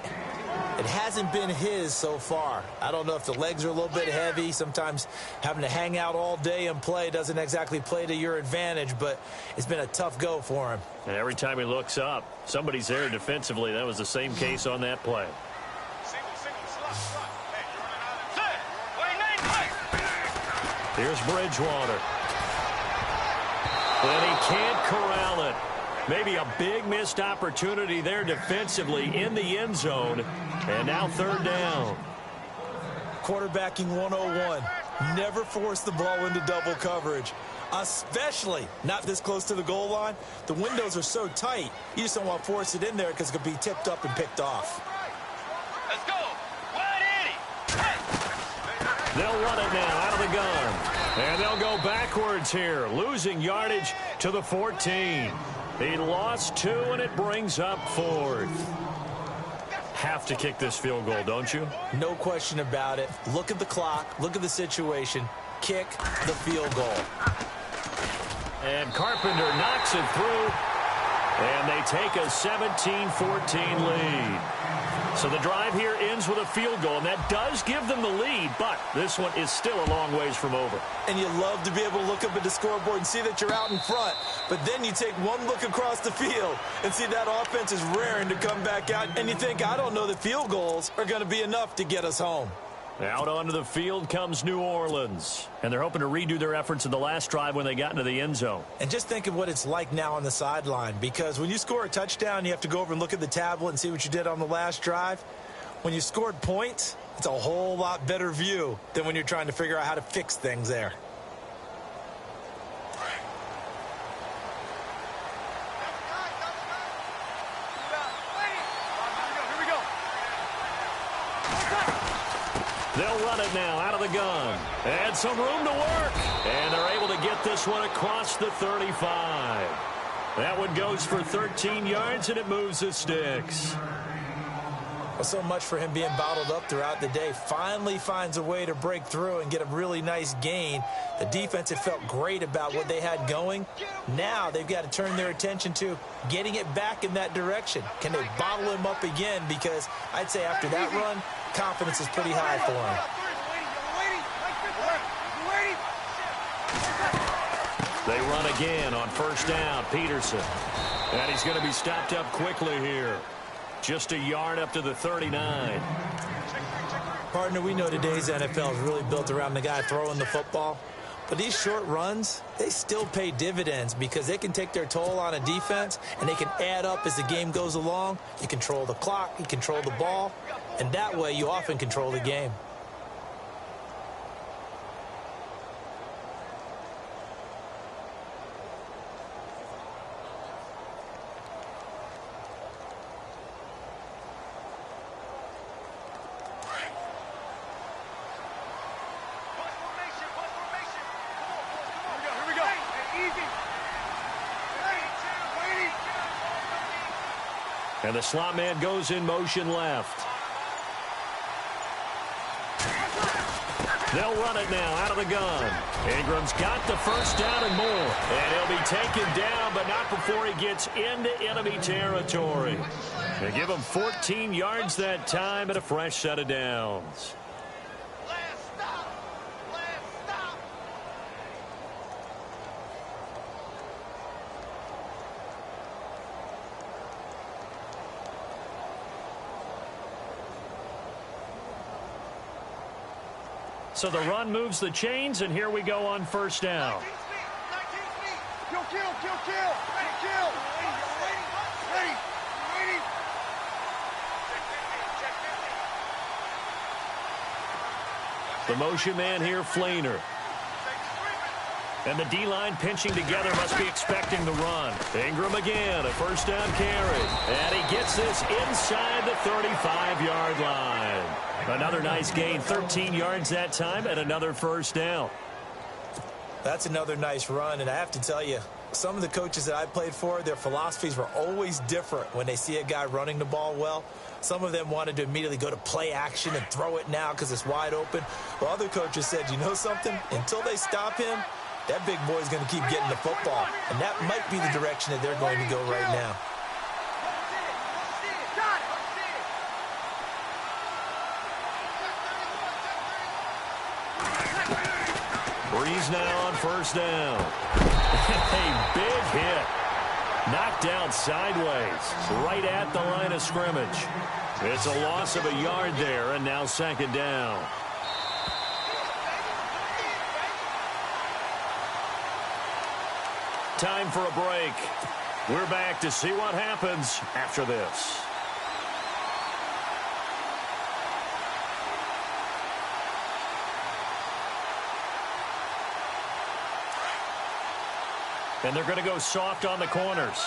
It hasn't been his so far. I don't know if the legs are a little bit heavy. Sometimes having to hang out all day and play doesn't exactly play to your advantage, but it's been a tough go for him. And every time he looks up, somebody's there defensively. That was the same case on that play. Here's Bridgewater. And he can't corral it. Maybe a big missed opportunity there defensively in the end zone. And now third down. Quarterbacking 101. Never force the ball into double coverage, especially not this close to the goal line. The windows are so tight, you just don't want to force it in there because it could be tipped up and picked off. Let's go. They'll run it now out of the gun. And they'll go backwards here, losing yardage to the 14. He lost 2, and it brings up 4th. Have to kick this field goal, don't you? No question about it. Look at the clock. Look at the situation. Kick the field goal. And Carpenter knocks it through. And they take a 17-14 lead. So the drive here ends with a field goal, and that does give them the lead, but this one is still a long ways from over. And you love to be able to look up at the scoreboard and see that you're out in front, but then you take one look across the field and see that offense is raring to come back out, and you think, I don't know that field goals are going to be enough to get us home. Out onto the field comes New Orleans, and they're hoping to redo their efforts in the last drive when they got into the end zone. And just think of what it's like now on the sideline, because when you score a touchdown, you have to go over and look at the tablet and see what you did on the last drive. When you scored points, it's a whole lot better view than when you're trying to figure out how to fix things there. They'll run it now out of the gun. And some room to work. And they're able to get this one across the 35. That one goes for 13 yards, and it moves the sticks. Well, so much for him being bottled up throughout the day. Finally finds a way to break through and get a really nice gain. The defense had felt great about what they had going. Now they've got to turn their attention to getting it back in that direction. Can they bottle him up again? Because I'd say after that run, confidence is pretty high for him. They run again on first down. Peterson. And he's going to be stopped up quickly here. Just a yard up to the 39. Partner, we know today's NFL is really built around the guy throwing the football. But these short runs, they still pay dividends because they can take their toll on a defense and they can add up as the game goes along. You control the clock, you control the ball, and that way you often control the game. And the slot man goes in motion left. They'll run it now out of the gun. Ingram's got the first down and more. And he'll be taken down, but not before he gets into enemy territory. They give him 14 yards that time and a fresh set of downs. So the run moves the chains, and here we go on first down. The motion man here, Flainer. And the D-line pinching together must be expecting the run. Ingram again, a first down carry. And he gets this inside the 35-yard line. Another nice gain, 13 yards that time, and another first down. That's another nice run, and I have to tell you, some of the coaches that I played for, their philosophies were always different when they see a guy running the ball well. Some of them wanted to immediately go to play action and throw it now because it's wide open. Well, other coaches said, you know something? Until they stop him, that big boy's going to keep getting the football. And that might be the direction that they're going to go right now. Breeze now on first down. A big hit. Knocked down sideways, right at the line of scrimmage. It's a loss of a yard there, and now second down. Time for a break. We're back to see what happens after this. And they're going to go soft on the corners.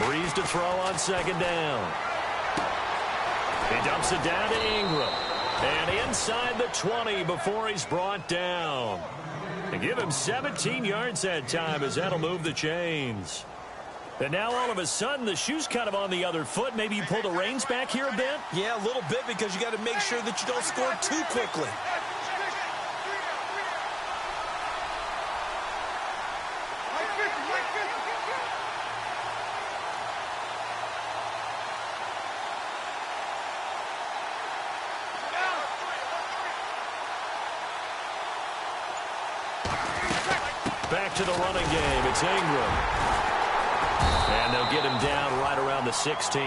Breeze to throw on second down. He dumps it down to Ingram. And inside the 20 before he's brought down. And give him 17 yards that time as that'll move the chains. And now all of a sudden the shoe's kind of on the other foot. Maybe you pull the reins back here a bit? Yeah, a little bit because you got to make sure that you don't score too quickly. Back to the running game. It's Ingram. And they'll get him down right around the 16.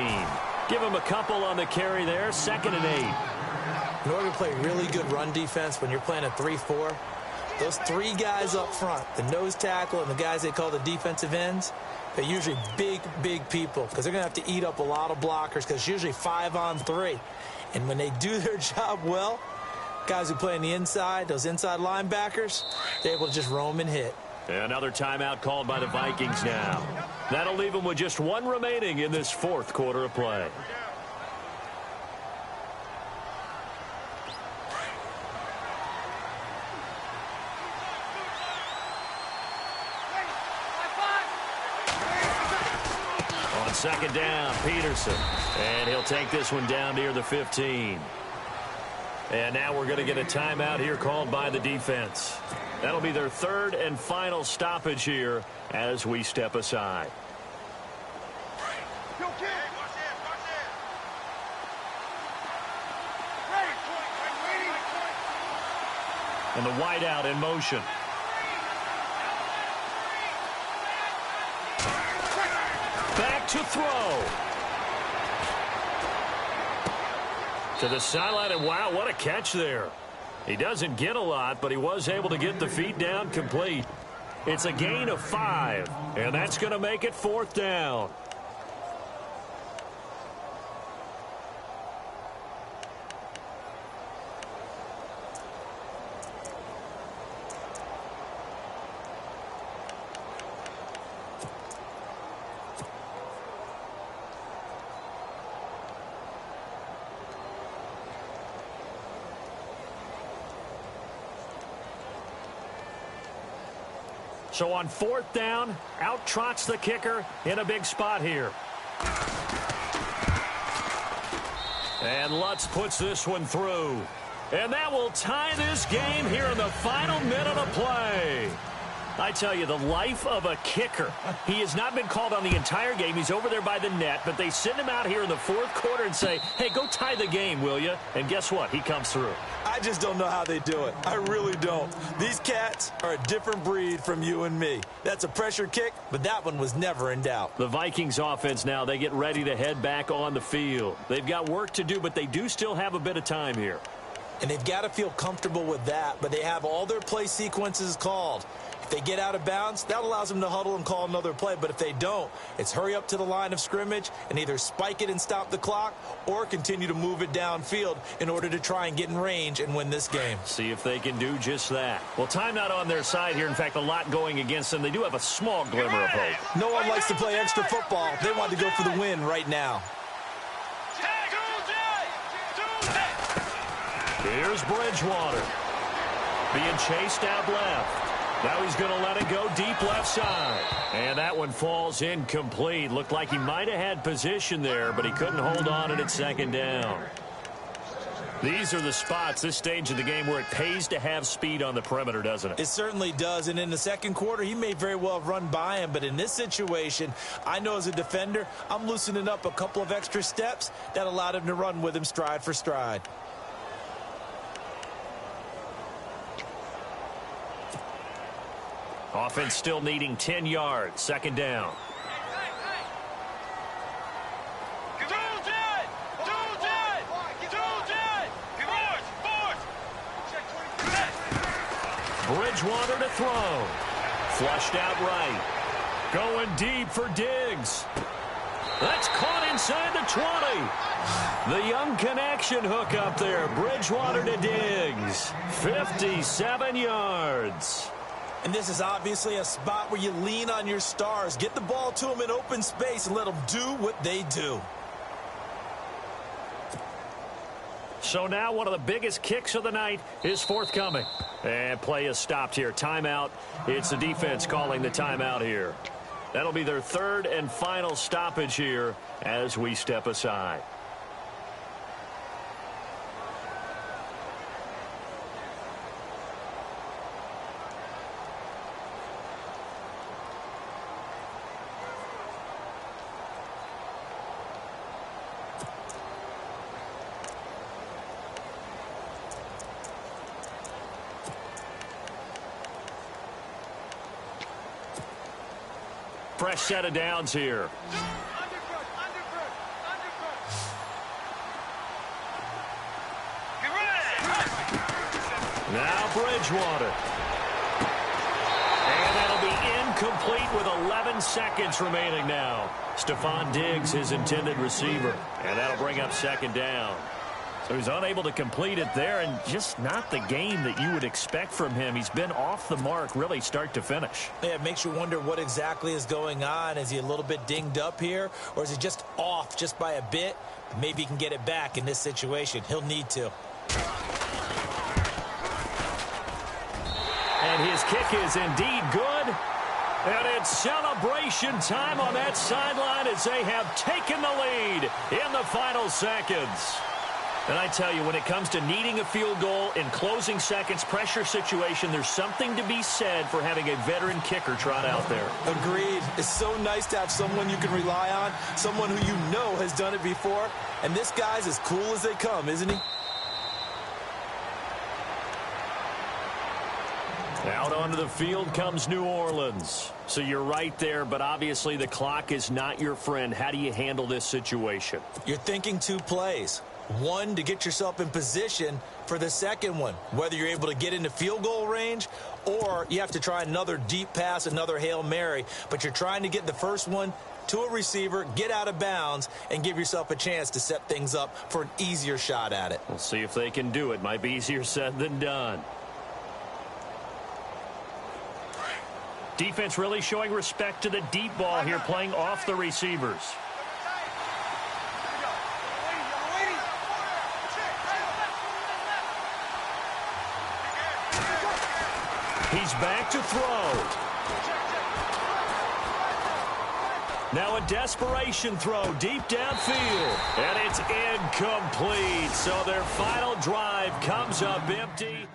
Give him a couple on the carry there. 2nd and 8. In order to play really good run defense when you're playing a 3-4, those three guys up front, the nose tackle and the guys they call the defensive ends, they're usually big people because they're going to have to eat up a lot of blockers because it's usually 5-on-3. And when they do their job well, guys who play on the inside, those inside linebackers, they're able to just roam and hit. Another timeout called by the Vikings now. That'll leave them with just one remaining in this 4th quarter of play. On second down, Peterson. And he'll take this one down near the 15. And now we're going to get a timeout here called by the defense. That'll be their 3rd and final stoppage here as we step aside. And the wideout in motion. Back to throw. To the sideline, and wow, what a catch there. He doesn't get a lot, but he was able to get the feet down complete. It's a gain of 5, and that's going to make it 4th down. So on 4th down, out trots the kicker in a big spot here. And Lutz puts this one through. And that will tie this game here in the final minute of play. I tell you, the life of a kicker. He has not been called on the entire game. He's over there by the net, but they send him out here in the 4th quarter and say, hey, go tie the game, will you? And guess what? He comes through. I just don't know how they do it. I really don't. These cats are a different breed from you and me. That's a pressure kick, but that one was never in doubt. The Vikings offense now, they get ready to head back on the field. They've got work to do, but they do still have a bit of time here. And they've got to feel comfortable with that, but they have all their play sequences called. If they get out of bounds, that allows them to huddle and call another play. But if they don't, it's hurry up to the line of scrimmage and either spike it and stop the clock or continue to move it downfield in order to try and get in range and win this game. See if they can do just that. Well, time not on their side here. In fact, a lot going against them. They do have a small glimmer of hope. No one likes to play extra football. They want to go for the win right now. Here's Bridgewater. Being chased out left. Now he's going to let it go deep left side. And that one falls incomplete. Looked like he might have had position there, but he couldn't hold on, and it's 2nd down. These are the spots, this stage of the game, where it pays to have speed on the perimeter, doesn't it? It certainly does, and in the second quarter, he may very well have run by him, but in this situation, I know as a defender, I'm loosening up a couple of extra steps that allowed him to run with him stride for stride. Offense still needing 10 yards, second down. Bridgewater to throw. Flushed out right. Going deep for Diggs. That's caught inside the 20. The young connection hook up there. Bridgewater to Diggs. 57 yards. And this is obviously a spot where you lean on your stars. Get the ball to them in open space and let them do what they do. So now one of the biggest kicks of the night is forthcoming. And play is stopped here. Timeout. It's the defense calling the timeout here. That'll be their third and final stoppage here as we step aside. Fresh set of downs here. Now Bridgewater. And that'll be incomplete with 11 seconds remaining now. Stephon Diggs, his intended receiver. And that'll bring up second down. So he's unable to complete it there, and just not the game that you would expect from him. He's been off the mark really start to finish. Yeah, it makes you wonder what exactly is going on. Is he a little bit dinged up here, or is he just off just by a bit? Maybe he can get it back in this situation. He'll need to. And his kick is indeed good. And it's celebration time on that sideline as they have taken the lead in the final seconds. And I tell you, when it comes to needing a field goal in closing seconds, pressure situation, there's something to be said for having a veteran kicker trot out there. Agreed. It's so nice to have someone you can rely on, someone who you know has done it before. And this guy's as cool as they come, isn't he? Out onto the field comes New Orleans. So you're right there, but obviously the clock is not your friend. How do you handle this situation? You're thinking two plays. One, to get yourself in position for the second one, whether you're able to get into field goal range or you have to try another deep pass, another Hail Mary. But you're trying to get the first one to a receiver, get out of bounds, and give yourself a chance to set things up for an easier shot at it. We'll see if they can do it. Might be easier said than done. Defense really showing respect to the deep ball here, playing off the receivers. He's back to throw. Now a desperation throw deep downfield. And it's incomplete. So their final drive comes up empty.